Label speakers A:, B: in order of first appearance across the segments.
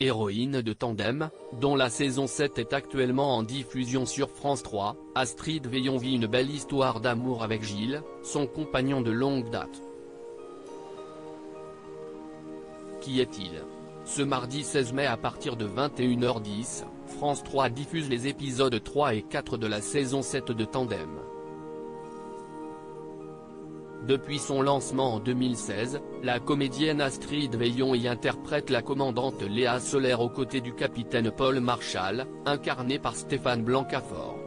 A: Héroïne de Tandem, dont la saison 7 est actuellement en diffusion sur France 3, Astrid Veillon vit une belle histoire d'amour avec Gilles, son compagnon de longue date. Qui est-il? Ce mardi 16 mai à partir de 21h10, France 3 diffuse les épisodes 3 et 4 de la saison 7 de Tandem. Depuis son lancement en 2016, la comédienne Astrid Veillon y interprète la commandante Léa Soler aux côtés du capitaine Paul Marchal, incarné par Stéphane Blancafort.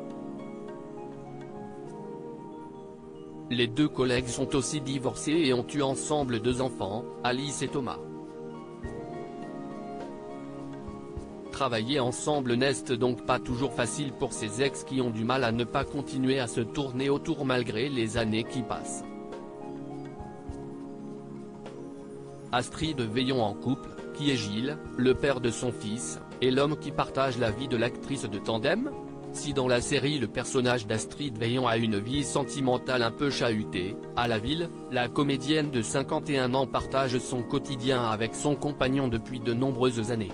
A: Les deux collègues sont aussi divorcés et ont eu ensemble 2 enfants, Alice et Thomas. Travailler ensemble n'est donc pas toujours facile pour ces ex qui ont du mal à ne pas continuer à se tourner autour malgré les années qui passent. Astrid Veillon en couple, qui est Gilles, le père de son fils, et l'homme qui partage la vie de l'actrice de Tandem? Si dans la série le personnage d'Astrid Veillon a une vie sentimentale un peu chahutée, à la ville, la comédienne de 51 ans partage son quotidien avec son compagnon depuis de nombreuses années.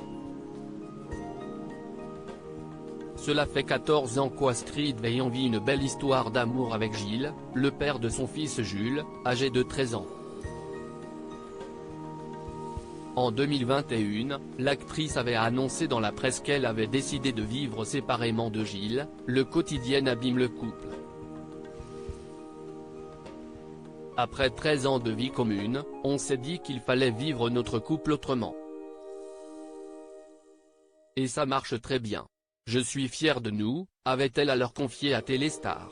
A: Cela fait 14 ans qu'Astrid Veillon vit une belle histoire d'amour avec Gilles, le père de son fils Jules, âgé de 13 ans. En 2021, l'actrice avait annoncé dans la presse qu'elle avait décidé de vivre séparément de Gilles, le quotidien abîme le couple. Après 13 ans de vie commune, on s'est dit qu'il fallait vivre notre couple autrement. Et ça marche très bien. Je suis fière de nous, avait-elle alors confié à Téléstar.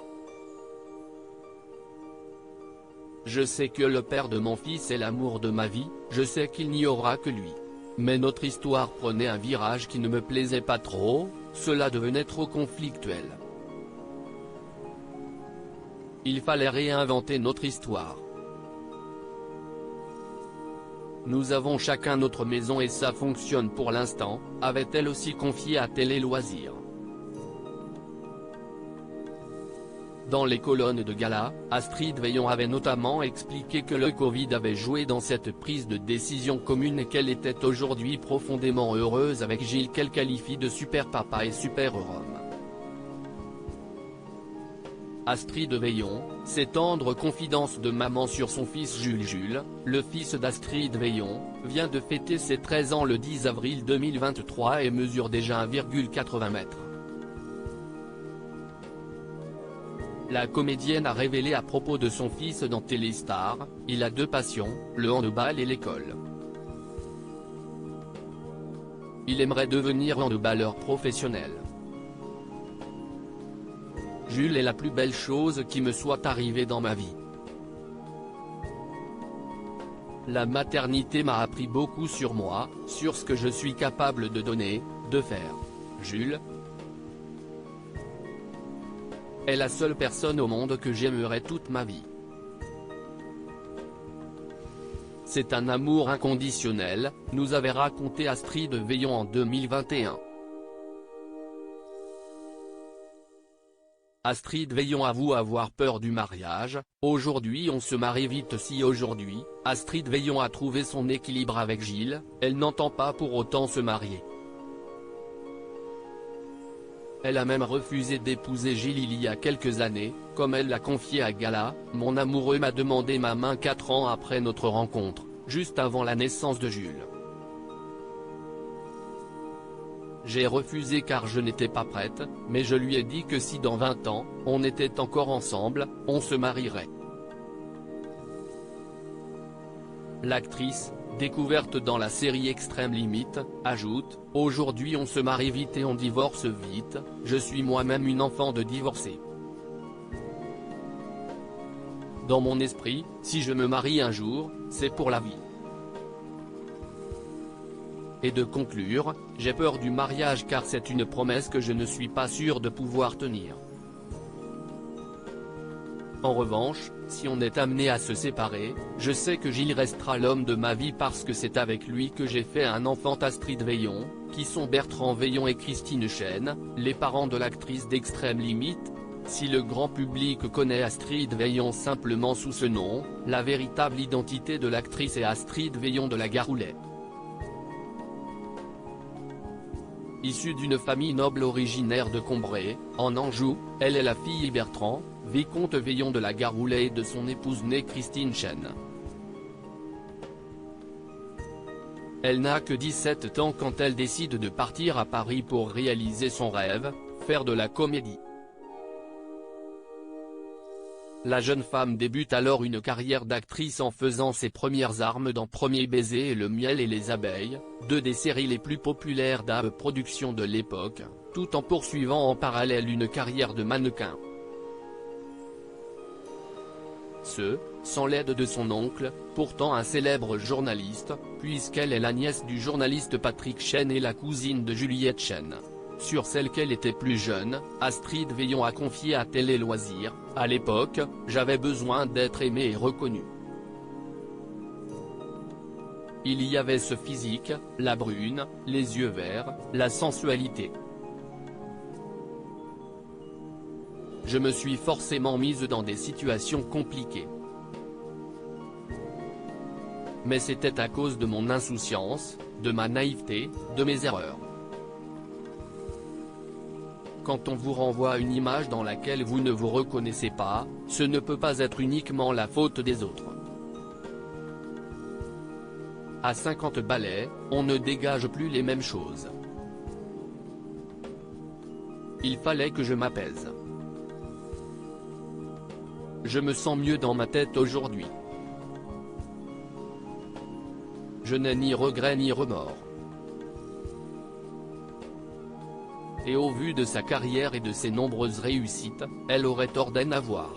A: Je sais que le père de mon fils est l'amour de ma vie, je sais qu'il n'y aura que lui. Mais notre histoire prenait un virage qui ne me plaisait pas trop, cela devenait trop conflictuel. Il fallait réinventer notre histoire. Nous avons chacun notre maison et ça fonctionne pour l'instant, avait-elle aussi confié à Télé Loisirs. Dans les colonnes de gala, Astrid Veillon avait notamment expliqué que le Covid avait joué dans cette prise de décision commune et qu'elle était aujourd'hui profondément heureuse avec Gilles qu'elle qualifie de super papa et super homme. Astrid Veillon, ses tendres confidences de maman sur son fils Jules, le fils d'Astrid Veillon, vient de fêter ses 13 ans le 10 avril 2023 et mesure déjà 1,80 m. La comédienne a révélé à propos de son fils dans Téléstar, il a 2 passions, le handball et l'école. Il aimerait devenir handballeur professionnel. Jules est la plus belle chose qui me soit arrivée dans ma vie. La maternité m'a appris beaucoup sur moi, sur ce que je suis capable de donner, de faire. Jules est la seule personne au monde que j'aimerai toute ma vie. C'est un amour inconditionnel, nous avait raconté Astrid Veillon en 2021. Astrid Veillon avoue avoir peur du mariage, aujourd'hui on se marie vite. Si aujourd'hui, Astrid Veillon a trouvé son équilibre avec Gilles, elle n'entend pas pour autant se marier. Elle a même refusé d'épouser Gilles il y a quelques années, comme elle l'a confié à Gala, mon amoureux m'a demandé ma main 4 ans après notre rencontre, juste avant la naissance de Jules. J'ai refusé car je n'étais pas prête, mais je lui ai dit que si dans 20 ans, on était encore ensemble, on se marierait. L'actrice, découverte dans la série Extrême Limite, ajoute « Aujourd'hui on se marie vite et on divorce vite, je suis moi-même une enfant de divorcée. Dans mon esprit, si je me marie un jour, c'est pour la vie. » Et de conclure, « J'ai peur du mariage car c'est une promesse que je ne suis pas sûre de pouvoir tenir. En revanche, si on est amené à se séparer, je sais que Gilles restera l'homme de ma vie parce que c'est avec lui que j'ai fait un enfant. » Astrid Veillon, qui sont Bertrand Veillon et Christine Chêne, les parents de l'actrice d'Extrême Limite. Si le grand public connaît Astrid Veillon simplement sous ce nom, la véritable identité de l'actrice est Astrid Veillon de la Garoulet. Issue d'une famille noble originaire de Combray, en Anjou, elle est la fille Bertrand, vicomte Veillon de la Garoulais et de son épouse née Christine Chen. Elle n'a que 17 ans quand elle décide de partir à Paris pour réaliser son rêve, faire de la comédie. La jeune femme débute alors une carrière d'actrice en faisant ses premières armes dans Premier baiser et Le miel et les abeilles, deux des séries les plus populaires d'Ave Productions de l'époque, tout en poursuivant en parallèle une carrière de mannequin. Sans l'aide de son oncle, pourtant un célèbre journaliste, puisqu'elle est la nièce du journaliste Patrick Chen et la cousine de Juliette Chen. Sur celle qu'elle était plus jeune, Astrid Veillon a confié à Télé Loisirs, « À l'époque, j'avais besoin d'être aimée et reconnue. Il y avait ce physique, la brune, les yeux verts, la sensualité. Je me suis forcément mise dans des situations compliquées. Mais c'était à cause de mon insouciance, de ma naïveté, de mes erreurs. Quand on vous renvoie une image dans laquelle vous ne vous reconnaissez pas, ce ne peut pas être uniquement la faute des autres. À 50 balais, on ne dégage plus les mêmes choses. Il fallait que je m'apaise. Je me sens mieux dans ma tête aujourd'hui. Je n'ai ni regret ni remords. Et au vu de sa carrière et de ses nombreuses réussites, elle aurait tort d'en avoir.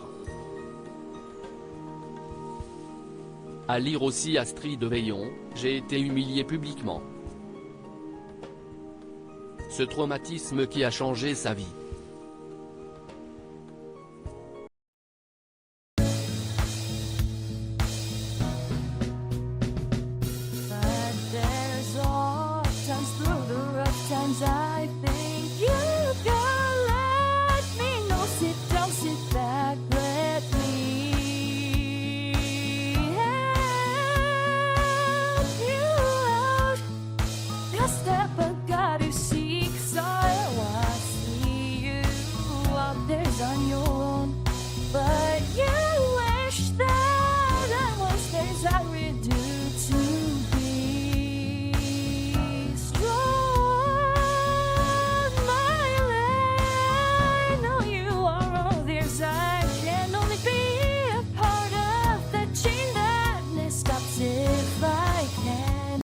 A: À lire aussi Astrid Veillon, j'ai été humiliée publiquement. Ce traumatisme qui a changé sa vie.